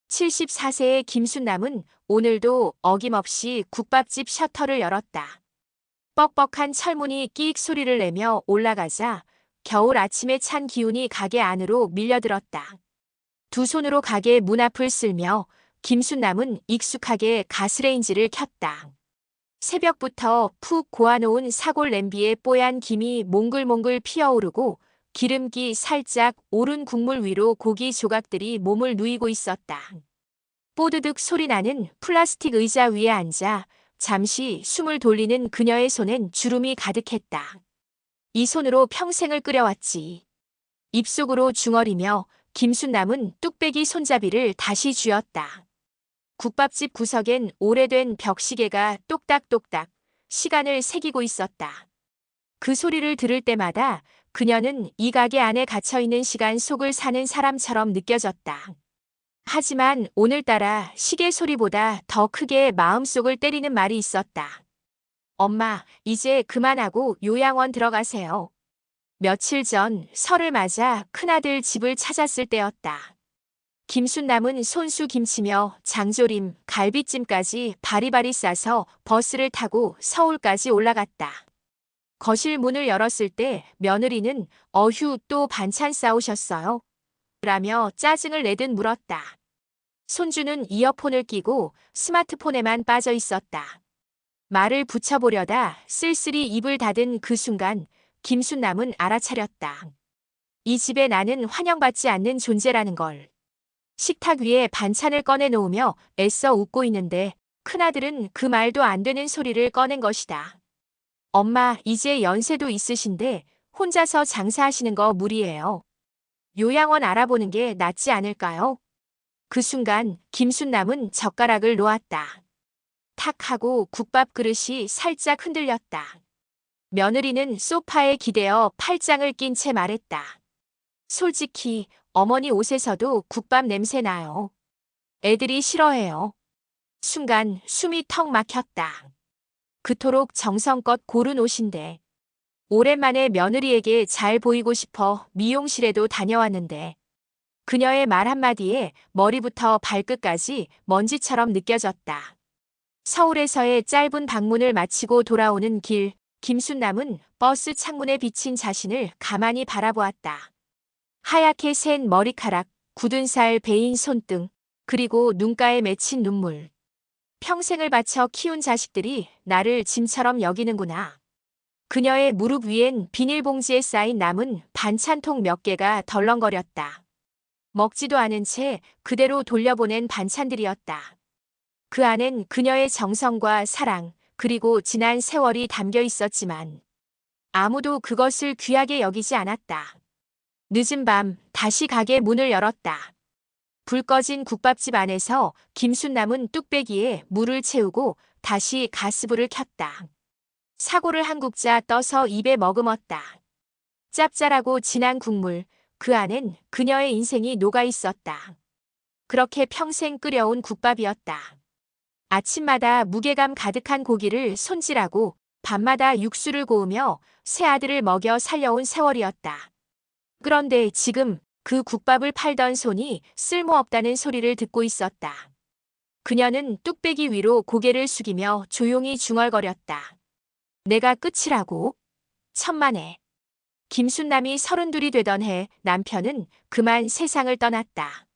74세의 김순남은 오늘도 어김없이 국밥집 셔터를 열었다. 뻑뻑한 철문이 끼익 소리를 내며 올라가자 겨울 아침에 찬 기운이 가게 안으로 밀려들었다. 두 손으로 가게 문 앞을 쓸며 김순남은 익숙하게 가스레인지를 켰다. 새벽부터 푹 고아놓은 사골 냄비에 뽀얀 김이 몽글몽글 피어오르고 기름기 살짝 오른 국물 위로 고기 조각들이 몸을 누이고 있었다. 뽀드득 소리나는 플라스틱 의자 위에 앉아 잠시 숨을 돌리는 그녀의 손엔 주름이 가득했다. 이 손으로 평생을 끓여왔지. 입속으로 중얼이며 김순남은 뚝배기 손잡이를 다시 쥐었다. 국밥집 구석엔 오래된 벽시계가 똑딱똑딱 시간을 새기고 있었다. 그 소리를 들을 때마다 그녀는 이 가게 안에 갇혀있는 시간 속을 사는 사람처럼 느껴졌다. 하지만 오늘따라 시계 소리보다 더 크게 마음속을 때리는 말이 있었다. 엄마, 이제 그만하고 요양원 들어가세요. 며칠 전 설을 맞아 큰아들 집을 찾았을 때였다. 김순남은 손수 김치며 장조림, 갈비찜까지 바리바리 싸서 버스를 타고 서울까지 올라갔다. 거실 문을 열었을 때 며느리는 어휴 또 반찬 싸오셨어요? 라며 짜증을 내듯 물었다. 손주는 이어폰을 끼고 스마트폰에만 빠져 있었다. 말을 붙여보려다 쓸쓸히 입을 닫은 그 순간 김순남은 알아차렸다. 이 집에 나는 환영받지 않는 존재라는 걸. 식탁 위에 반찬을 꺼내놓으며 애써 웃고 있는데 큰아들은 그 말도 안 되는 소리를 꺼낸 것이다. 엄마, 이제 연세도 있으신데 혼자서 장사하시는 거 무리예요. 요양원 알아보는 게 낫지 않을까요? 그 순간 김순남은 젓가락을 놓았다. 탁 하고 국밥 그릇이 살짝 흔들렸다. 며느리는 소파에 기대어 팔짱을 낀 채 말했다. 솔직히 어머니 옷에서도 국밥 냄새 나요. 애들이 싫어해요. 순간 숨이 턱 막혔다. 그토록 정성껏 고른 옷인데 오랜만에 며느리에게 잘 보이고 싶어 미용실에도 다녀왔는데 그녀의 말 한마디에 머리부터 발끝까지 먼지처럼 느껴졌다. 서울에서의 짧은 방문을 마치고 돌아오는 길, 김순남은 버스 창문에 비친 자신을 가만히 바라보았다. 하얗게 센 머리카락, 굳은 살 베인 손등, 그리고 눈가에 맺힌 눈물. 평생을 바쳐 키운 자식들이 나를 짐처럼 여기는구나. 그녀의 무릎 위엔 비닐봉지에 쌓인 남은 반찬통 몇 개가 덜렁거렸다. 먹지도 않은 채 그대로 돌려보낸 반찬들이었다. 그 안엔 그녀의 정성과 사랑, 그리고 지난 세월이 담겨 있었지만 아무도 그것을 귀하게 여기지 않았다. 늦은 밤 다시 가게 문을 열었다. 불 꺼진 국밥집 안에서 김순남은 뚝배기에 물을 채우고 다시 가스불을 켰다. 사골을 한 국자 떠서 입에 머금었다. 짭짤하고 진한 국물, 그 안엔 그녀의 인생이 녹아 있었다. 그렇게 평생 끓여온 국밥이었다. 아침마다 무게감 가득한 고기를 손질하고 밤마다 육수를 고으며 새 아들을 먹여 살려온 세월이었다. 그런데 지금 그 국밥을 팔던 손이 쓸모없다는 소리를 듣고 있었다. 그녀는 뚝배기 위로 고개를 숙이며 조용히 중얼거렸다. 내가 끝이라고? 천만에. 김순남이 32이 되던 해 남편은 그만 세상을 떠났다.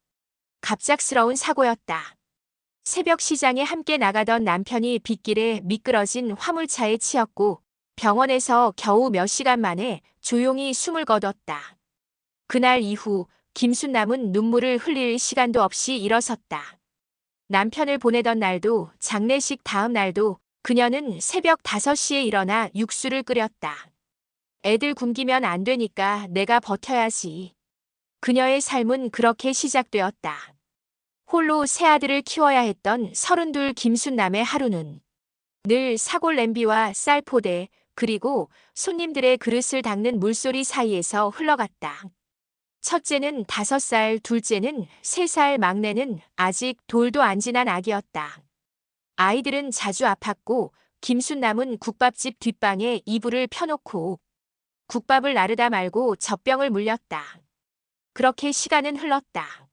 갑작스러운 사고였다. 새벽 시장에 함께 나가던 남편이 빗길에 미끄러진 화물차에 치였고 병원에서 겨우 몇 시간 만에 조용히 숨을 거뒀다. 그날 이후 김순남은 눈물을 흘릴 시간도 없이 일어섰다. 남편을 보내던 날도 장례식 다음 날도 그녀는 새벽 5시에 일어나 육수를 끓였다. 애들 굶기면 안 되니까 내가 버텨야지. 그녀의 삶은 그렇게 시작되었다. 홀로 세 아들을 키워야 했던 32 김순남의 하루는 늘 사골 냄비와 쌀포대 그리고 손님들의 그릇을 닦는 물소리 사이에서 흘러갔다. 첫째는 5살, 둘째는 3살, 막내는 아직 돌도 안 지난 아기였다. 아이들은 자주 아팠고 김순남은 국밥집 뒷방에 이불을 펴놓고 국밥을 나르다 말고 젖병을 물렸다. 그렇게 시간은 흘렀다.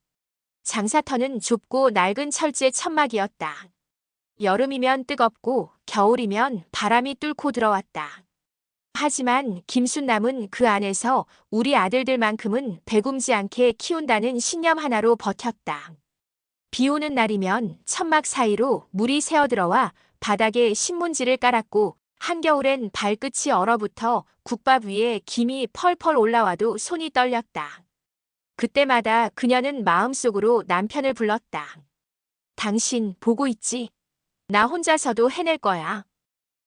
장사터는 좁고 낡은 철제 천막이었다. 여름이면 뜨겁고 겨울이면 바람이 뚫고 들어왔다. 하지만 김순남은 그 안에서 우리 아들들만큼은 배굶지 않게 키운다는 신념 하나로 버텼다. 비 오는 날이면 천막 사이로 물이 새어들어와 바닥에 신문지를 깔았고 한겨울엔 발끝이 얼어붙어 국밥 위에 김이 펄펄 올라와도 손이 떨렸다. 그때마다 그녀는 마음속으로 남편을 불렀다. 당신 보고 있지? 나 혼자서도 해낼 거야.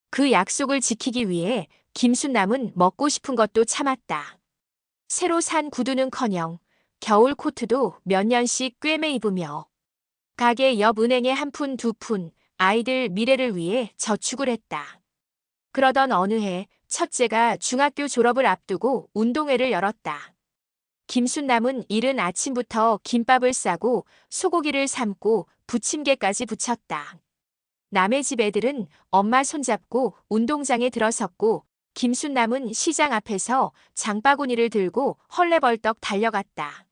그 약속을 지키기 위해 김순남은 먹고 싶은 것도 참았다. 새로 산 구두는커녕 겨울 코트도 몇 년씩 꿰매 입으며 가게 옆 은행에 한 푼 두 푼 아이들 미래를 위해 저축을 했다. 그러던 어느 해 첫째가 중학교 졸업을 앞두고 운동회를 열었다. 김순남은 이른 아침부터 김밥을 싸고 소고기를 삶고 부침개까지 부쳤다. 남의 집 애들은 엄마 손잡고 운동장에 들어섰고 김순남은 시장 앞에서 장바구니를 들고 헐레벌떡 달려갔다.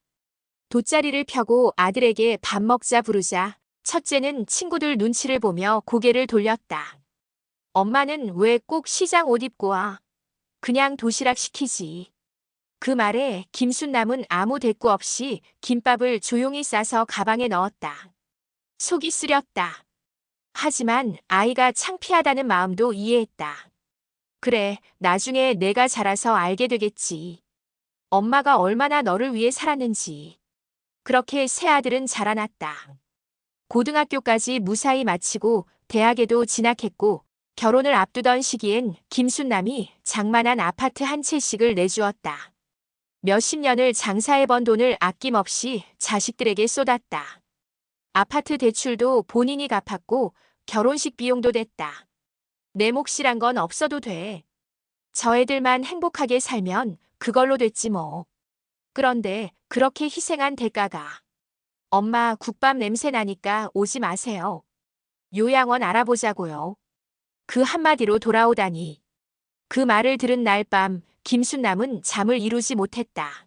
돗자리를 펴고 아들에게 밥 먹자 부르자 첫째는 친구들 눈치를 보며 고개를 돌렸다. 엄마는 왜 꼭 시장 옷 입고 와? 그냥 도시락 시키지. 그 말에 김순남은 아무 대꾸 없이 김밥을 조용히 싸서 가방에 넣었다. 속이 쓰렸다. 하지만 아이가 창피하다는 마음도 이해했다. 그래, 나중에 내가 자라서 알게 되겠지. 엄마가 얼마나 너를 위해 살았는지. 그렇게 새 아들은 자라났다. 고등학교까지 무사히 마치고 대학에도 진학했고 결혼을 앞두던 시기엔 김순남이 장만한 아파트 한 채씩을 내주었다. 몇십 년을 장사해 번 돈을 아낌없이 자식들에게 쏟았다. 아파트 대출도 본인이 갚았고 결혼식 비용도 냈다. 내 몫이란 건 없어도 돼. 저 애들만 행복하게 살면 그걸로 됐지 뭐. 그런데 그렇게 희생한 대가가 엄마 국밥 냄새 나니까 오지 마세요. 요양원 알아보자고요. 그 한마디로 돌아오다니. 그 말을 들은 날 밤 김순남은 잠을 이루지 못했다.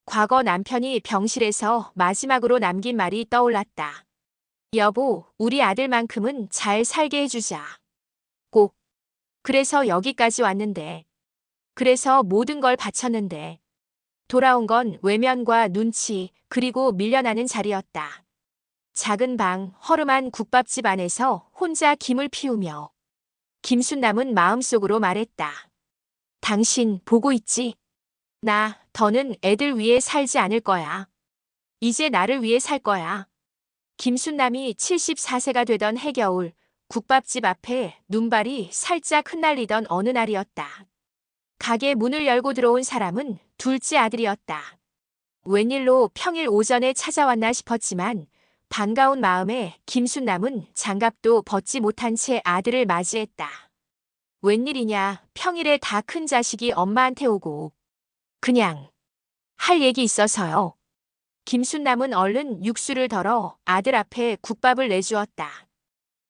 과거 남편이 병실에서 마지막으로 남긴 말이 떠올랐다. 여보, 우리 아들만큼은 잘 살게 해주자. 꼭. 그래서 여기까지 왔는데. 그래서 모든 걸 바쳤는데. 돌아온 건 외면과 눈치, 그리고 밀려나는 자리였다. 작은 방, 허름한 국밥집 안에서 혼자 김을 피우며 김순남은 마음속으로 말했다. 당신 보고 있지? 나, 더는 애들 위해 살지 않을 거야. 이제 나를 위해 살 거야. 김순남이 74세가 되던 해겨울, 국밥집 앞에 눈발이 살짝 흩날리던 어느 날이었다. 가게 문을 열고 들어온 사람은 둘째 아들이었다. 웬일로 평일 오전에 찾아왔나 싶었지만 반가운 마음에 김순남은 장갑도 벗지 못한 채 아들을 맞이했다. 웬일이냐, 평일에 다 큰 자식이 엄마한테 오고. 그냥 할 얘기 있어서요. 김순남은 얼른 육수를 덜어 아들 앞에 국밥을 내주었다.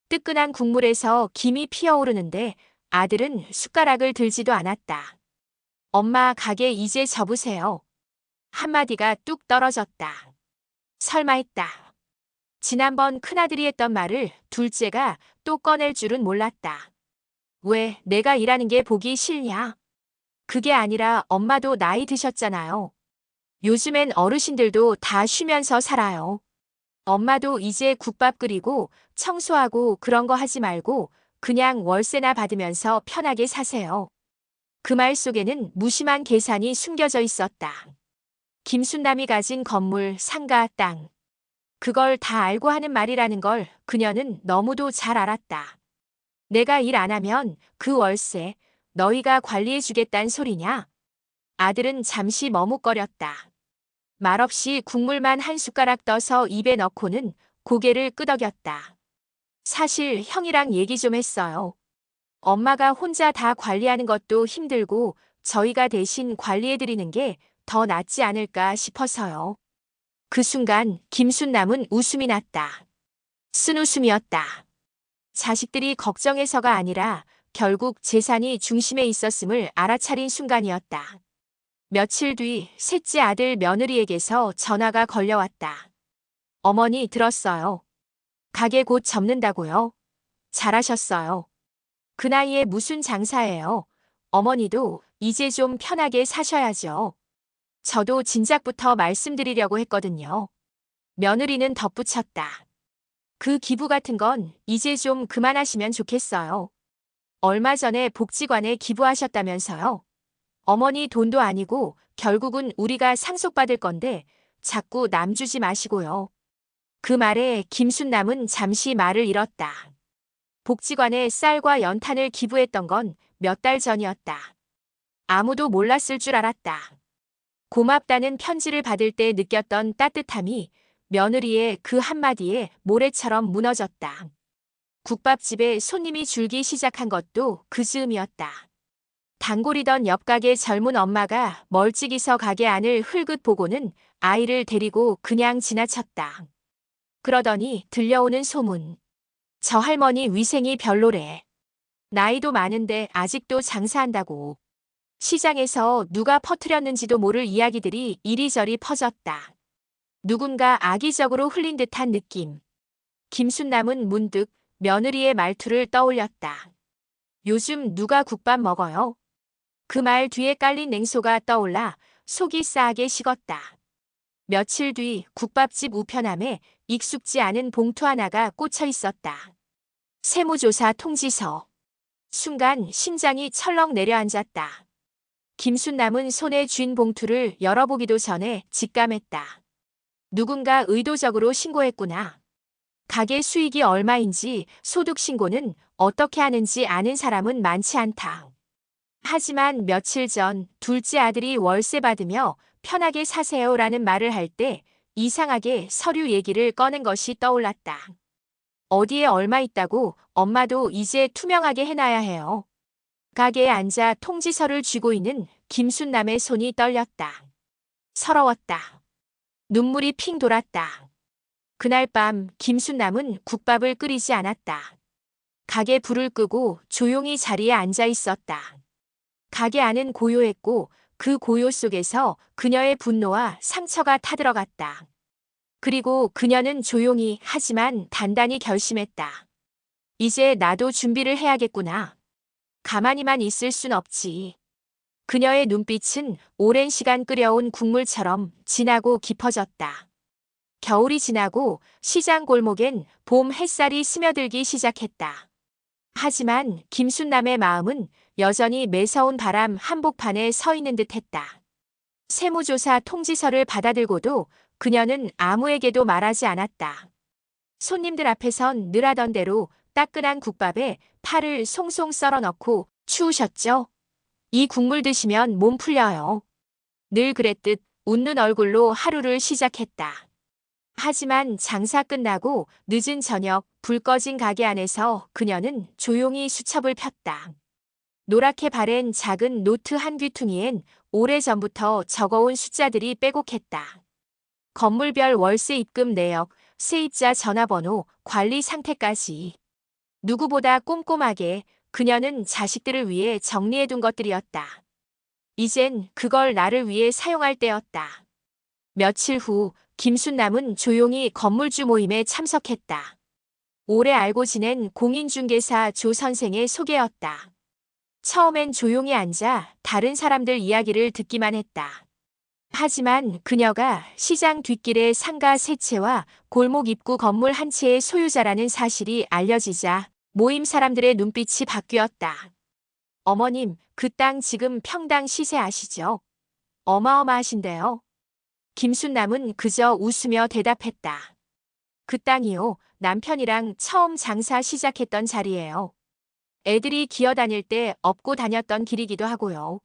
뜨끈한 국물에서 김이 피어오르는데 아들은 숟가락을 들지도 않았다. 엄마 가게 이제 접으세요. 한마디가 뚝 떨어졌다. 설마 했다. 지난번 큰아들이 했던 말을 둘째가 또 꺼낼 줄은 몰랐다. 왜 내가 일하는 게 보기 싫냐? 그게 아니라 엄마도 나이 드셨잖아요. 요즘엔 어르신들도 다 쉬면서 살아요. 엄마도 이제 국밥 끓이고 청소하고 그런 거 하지 말고 그냥 월세나 받으면서 편하게 사세요. 그 말 속에는 무심한 계산이 숨겨져 있었다. 김순남이 가진 건물, 상가, 땅. 그걸 다 알고 하는 말이라는 걸 그녀는 너무도 잘 알았다. 내가 일 안 하면 그 월세 너희가 관리해주겠단 소리냐? 아들은 잠시 머뭇거렸다. 말없이 국물만 한 숟가락 떠서 입에 넣고는 고개를 끄덕였다. 사실 형이랑 얘기 좀 했어요. 엄마가 혼자 다 관리하는 것도 힘들고 저희가 대신 관리해드리는 게 더 낫지 않을까 싶어서요. 그 순간 김순남은 웃음이 났다. 쓴웃음이었다. 자식들이 걱정해서가 아니라 결국 재산이 중심에 있었음을 알아차린 순간이었다. 며칠 뒤 셋째 아들 며느리에게서 전화가 걸려왔다. 어머니 들었어요. 가게 곧 접는다고요? 잘하셨어요. 그 나이에 무슨 장사예요? 어머니도 이제 좀 편하게 사셔야죠. 저도 진작부터 말씀드리려고 했거든요. 며느리는 덧붙였다. 그 기부 같은 건 이제 좀 그만하시면 좋겠어요. 얼마 전에 복지관에 기부하셨다면서요? 어머니 돈도 아니고 결국은 우리가 상속받을 건데 자꾸 남 주지 마시고요. 그 말에 김순남은 잠시 말을 잃었다. 복지관에 쌀과 연탄을 기부했던 건 몇 달 전이었다. 아무도 몰랐을 줄 알았다. 고맙다는 편지를 받을 때 느꼈던 따뜻함이 며느리의 그 한마디에 모래처럼 무너졌다. 국밥집에 손님이 줄기 시작한 것도 그 즈음이었다. 단골이던 옆 가게 젊은 엄마가 멀찍이서 가게 안을 흘긋 보고는 아이를 데리고 그냥 지나쳤다. 그러더니 들려오는 소문. 저 할머니 위생이 별로래. 나이도 많은데 아직도 장사한다고. 시장에서 누가 퍼뜨렸는지도 모를 이야기들이 이리저리 퍼졌다. 누군가 악의적으로 흘린 듯한 느낌. 김순남은 문득 며느리의 말투를 떠올렸다. 요즘 누가 국밥 먹어요? 그 말 뒤에 깔린 냉소가 떠올라 속이 싸하게 식었다. 며칠 뒤 국밥집 우편함에 익숙지 않은 봉투 하나가 꽂혀 있었다. 세무조사 통지서. 순간 심장이 철렁 내려앉았다. 김순남은 손에 쥔 봉투를 열어보기도 전에 직감했다. 누군가 의도적으로 신고했구나. 가게 수익이 얼마인지 소득 신고는 어떻게 하는지 아는 사람은 많지 않다. 하지만 며칠 전 둘째 아들이 월세 받으며 편하게 사세요라는 말을 할 때 이상하게 서류 얘기를 꺼낸 것이 떠올랐다. 어디에 얼마 있다고 엄마도 이제 투명하게 해놔야 해요. 가게에 앉아 통지서를 쥐고 있는 김순남의 손이 떨렸다. 서러웠다. 눈물이 핑 돌았다. 그날 밤 김순남은 국밥을 끓이지 않았다. 가게 불을 끄고 조용히 자리에 앉아 있었다. 가게 안은 고요했고 그 고요 속에서 그녀의 분노와 상처가 타들어갔다. 그리고 그녀는 조용히 하지만 단단히 결심했다. 이제 나도 준비를 해야겠구나. 가만히만 있을 순 없지. 그녀의 눈빛은 오랜 시간 끓여온 국물처럼 진하고 깊어졌다. 겨울이 지나고 시장 골목엔 봄 햇살이 스며들기 시작했다. 하지만 김순남의 마음은 여전히 매서운 바람 한복판에 서 있는 듯했다. 세무조사 통지서를 받아들고도 그녀는 아무에게도 말하지 않았다. 손님들 앞에선 늘 하던 대로 따끈한 국밥에 파를 송송 썰어 넣고 추우셨죠? 이 국물 드시면 몸 풀려요. 늘 그랬듯 웃는 얼굴로 하루를 시작했다. 하지만 장사 끝나고 늦은 저녁 불 꺼진 가게 안에서 그녀는 조용히 수첩을 폈다. 노랗게 바랜 작은 노트 한 귀퉁이엔 오래전부터 적어온 숫자들이 빼곡했다. 건물별 월세 입금 내역, 세입자 전화번호, 관리 상태까지. 누구보다 꼼꼼하게 그녀는 자식들을 위해 정리해둔 것들이었다. 이젠 그걸 나를 위해 사용할 때였다. 며칠 후 김순남은 조용히 건물주 모임에 참석했다. 오래 알고 지낸 공인중개사 조 선생의 소개였다. 처음엔 조용히 앉아 다른 사람들 이야기를 듣기만 했다. 하지만 그녀가 시장 뒷길의 상가 세 채와 골목 입구 건물 한 채의 소유자라는 사실이 알려지자 모임 사람들의 눈빛이 바뀌었다. 어머님, 그 땅 지금 평당 시세 아시죠? 어마어마하신데요. 김순남은 그저 웃으며 대답했다. 그 땅이요, 남편이랑 처음 장사 시작했던 자리예요. 애들이 기어다닐 때 업고 다녔던 길이기도 하고요.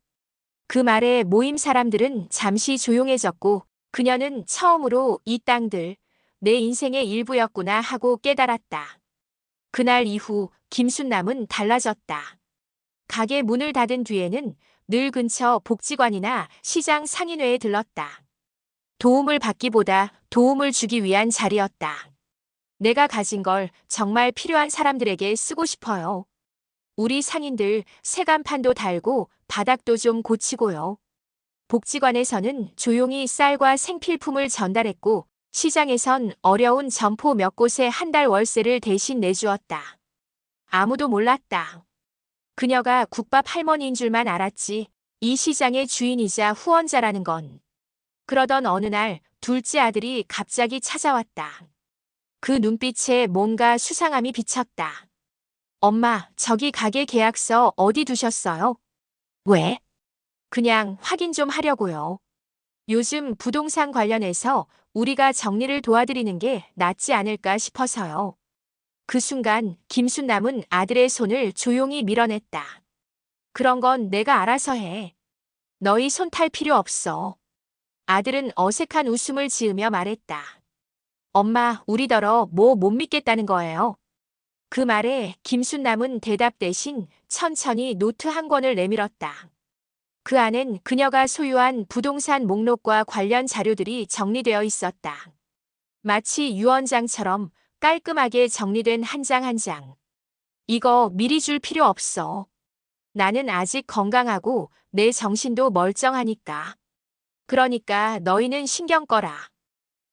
그 말에 모임 사람들은 잠시 조용해졌고 그녀는 처음으로 이 땅들, 내 인생의 일부였구나 하고 깨달았다. 그날 이후 김순남은 달라졌다. 가게 문을 닫은 뒤에는 늘 근처 복지관이나 시장 상인회에 들렀다. 도움을 받기보다 도움을 주기 위한 자리였다. 내가 가진 걸 정말 필요한 사람들에게 쓰고 싶어요. 우리 상인들 세간판도 달고 바닥도 좀 고치고요. 복지관에서는 조용히 쌀과 생필품을 전달했고 시장에선 어려운 점포 몇 곳에 한 달 월세를 대신 내주었다. 아무도 몰랐다. 그녀가 국밥 할머니인 줄만 알았지. 이 시장의 주인이자 후원자라는 건. 그러던 어느 날 둘째 아들이 갑자기 찾아왔다. 그 눈빛에 뭔가 수상함이 비쳤다. 엄마, 저기 가게 계약서 어디 두셨어요? 왜? 그냥 확인 좀 하려고요. 요즘 부동산 관련해서 우리가 정리를 도와드리는 게 낫지 않을까 싶어서요. 그 순간 김순남은 아들의 손을 조용히 밀어냈다. 그런 건 내가 알아서 해. 너희 손 탈 필요 없어. 아들은 어색한 웃음을 지으며 말했다. 엄마, 우리더러 뭐 못 믿겠다는 거예요. 그 말에 김순남은 대답 대신 천천히 노트 한 권을 내밀었다. 그 안엔 그녀가 소유한 부동산 목록과 관련 자료들이 정리되어 있었다. 마치 유언장처럼 깔끔하게 정리된 한 장 한 장. 이거 미리 줄 필요 없어. 나는 아직 건강하고 내 정신도 멀쩡하니까. 그러니까 너희는 신경 꺼라.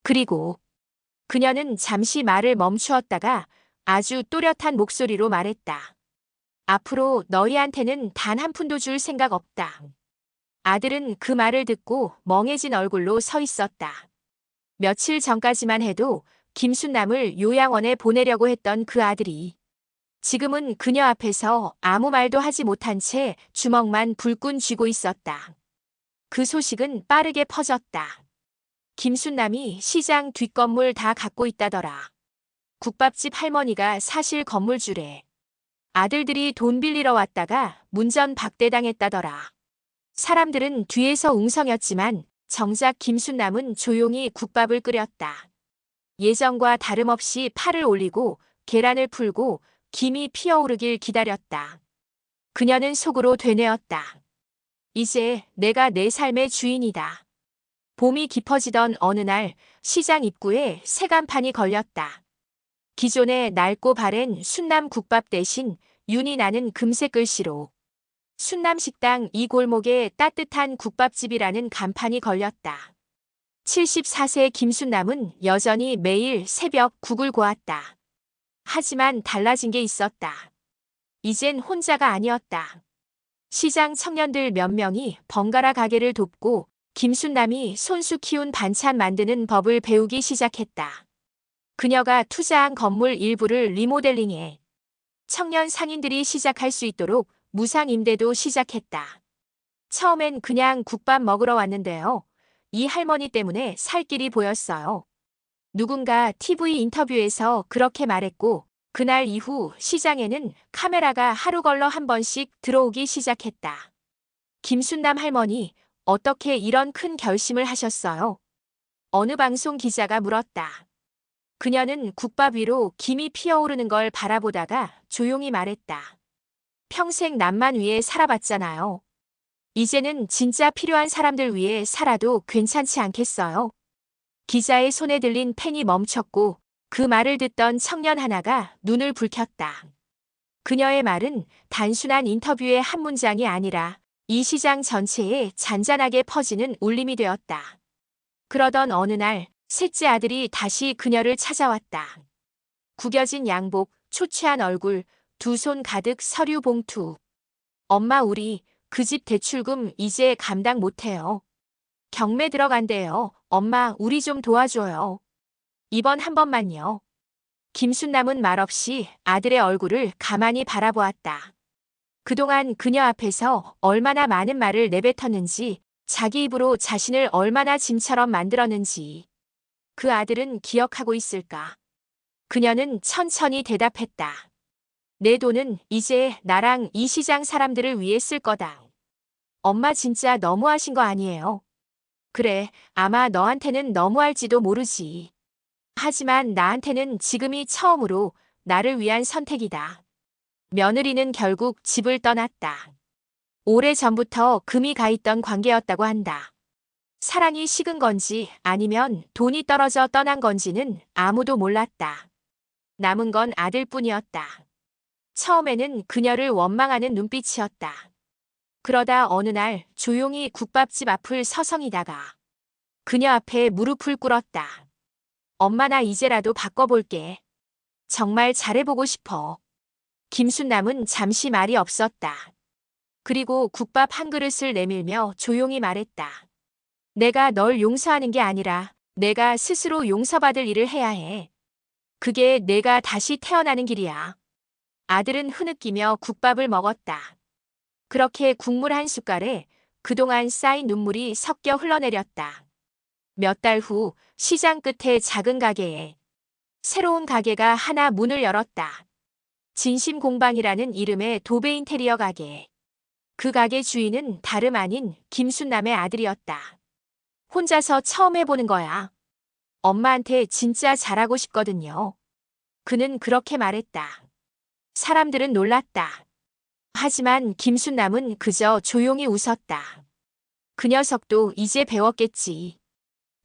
그리고 그녀는 잠시 말을 멈추었다가 아주 또렷한 목소리로 말했다. 앞으로 너희한테는 단 한 푼도 줄 생각 없다. 아들은 그 말을 듣고 멍해진 얼굴로 서 있었다. 며칠 전까지만 해도 김순남을 요양원에 보내려고 했던 그 아들이 지금은 그녀 앞에서 아무 말도 하지 못한 채 주먹만 불끈 쥐고 있었다. 그 소식은 빠르게 퍼졌다. 김순남이 시장 뒷건물 다 갖고 있다더라. 국밥집 할머니가 사실 건물주래. 아들들이 돈 빌리러 왔다가 문전 박대당했다더라. 사람들은 뒤에서 웅성였지만 정작 김순남은 조용히 국밥을 끓였다. 예전과 다름없이 팔을 올리고 계란을 풀고 김이 피어오르길 기다렸다. 그녀는 속으로 되뇌었다. 이제 내가 내 삶의 주인이다. 봄이 깊어지던 어느 날 시장 입구에 새간판이 걸렸다. 기존의 낡고 바랜 순남 국밥 대신 윤이 나는 금색 글씨로 순남식당 이 골목에 따뜻한 국밥집이라는 간판이 걸렸다. 74세 김순남은 여전히 매일 새벽 국을 고았다. 하지만 달라진 게 있었다. 이젠 혼자가 아니었다. 시장 청년들 몇 명이 번갈아 가게를 돕고 김순남이 손수 키운 반찬 만드는 법을 배우기 시작했다. 그녀가 투자한 건물 일부를 리모델링해 청년 상인들이 시작할 수 있도록 무상 임대도 시작했다. 처음엔 그냥 국밥 먹으러 왔는데요. 이 할머니 때문에 살 길이 보였어요. 누군가 TV 인터뷰에서 그렇게 말했고 그날 이후 시장에는 카메라가 하루 걸러 한 번씩 들어오기 시작했다. 김순남 할머니, 어떻게 이런 큰 결심을 하셨어요? 어느 방송 기자가 물었다. 그녀는 국밥 위로 김이 피어오르는 걸 바라보다가 조용히 말했다. 평생 남만 위해 살아봤잖아요. 이제는 진짜 필요한 사람들 위해 살아도 괜찮지 않겠어요? 기자의 손에 들린 펜이 멈췄고 그 말을 듣던 청년 하나가 눈을 붉혔다. 그녀의 말은 단순한 인터뷰의 한 문장이 아니라 이 시장 전체에 잔잔하게 퍼지는 울림이 되었다. 그러던 어느 날 셋째 아들이 다시 그녀를 찾아왔다. 구겨진 양복, 초췌한 얼굴, 두 손 가득 서류 봉투. 엄마, 우리 그 집 대출금 이제 감당 못해요. 경매 들어간대요. 엄마, 우리 좀 도와줘요. 이번 한 번만요. 김순남은 말없이 아들의 얼굴을 가만히 바라보았다. 그동안 그녀 앞에서 얼마나 많은 말을 내뱉었는지, 자기 입으로 자신을 얼마나 짐처럼 만들었는지 그 아들은 기억하고 있을까? 그녀는 천천히 대답했다. 내 돈은 이제 나랑 이 시장 사람들을 위해 쓸 거다. 엄마 진짜 너무하신 거 아니에요? 그래, 아마 너한테는 너무할지도 모르지. 하지만 나한테는 지금이 처음으로 나를 위한 선택이다. 며느리는 결국 집을 떠났다. 오래전부터 금이 가 있던 관계였다고 한다. 사랑이 식은 건지 아니면 돈이 떨어져 떠난 건지는 아무도 몰랐다. 남은 건 아들뿐이었다. 처음에는 그녀를 원망하는 눈빛이었다. 그러다 어느 날 조용히 국밥집 앞을 서성이다가 그녀 앞에 무릎을 꿇었다. 엄마 나 이제라도 바꿔볼게. 정말 잘해보고 싶어. 김순남은 잠시 말이 없었다. 그리고 국밥 한 그릇을 내밀며 조용히 말했다. 내가 널 용서하는 게 아니라 내가 스스로 용서받을 일을 해야 해. 그게 내가 다시 태어나는 길이야. 아들은 흐느끼며 국밥을 먹었다. 그렇게 국물 한 숟갈에 그동안 쌓인 눈물이 섞여 흘러내렸다. 몇 달 후 시장 끝의 작은 가게에 새로운 가게가 하나 문을 열었다. 진심공방이라는 이름의 도배 인테리어 가게. 그 가게 주인은 다름 아닌 김순남의 아들이었다. 혼자서 처음 해보는 거야. 엄마한테 진짜 잘하고 싶거든요. 그는 그렇게 말했다. 사람들은 놀랐다. 하지만 김순남은 그저 조용히 웃었다. 그 녀석도 이제 배웠겠지.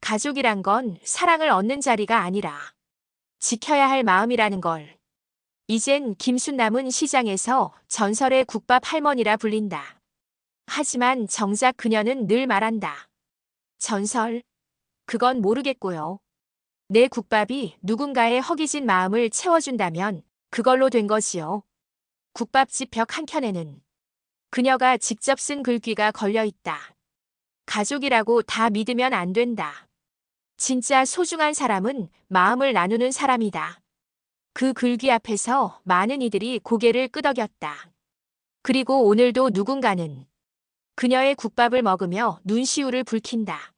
가족이란 건 사랑을 얻는 자리가 아니라 지켜야 할 마음이라는 걸. 이젠 김순남은 시장에서 전설의 국밥 할머니라 불린다. 하지만 정작 그녀는 늘 말한다. 전설? 그건 모르겠고요. 내 국밥이 누군가의 허기진 마음을 채워준다면 그걸로 된 거지요. 국밥집 벽 한켠에는 그녀가 직접 쓴 글귀가 걸려 있다. 가족이라고 다 믿으면 안 된다. 진짜 소중한 사람은 마음을 나누는 사람이다. 그 글귀 앞에서 많은 이들이 고개를 끄덕였다. 그리고 오늘도 누군가는 그녀의 국밥을 먹으며 눈시울을 붉힌다.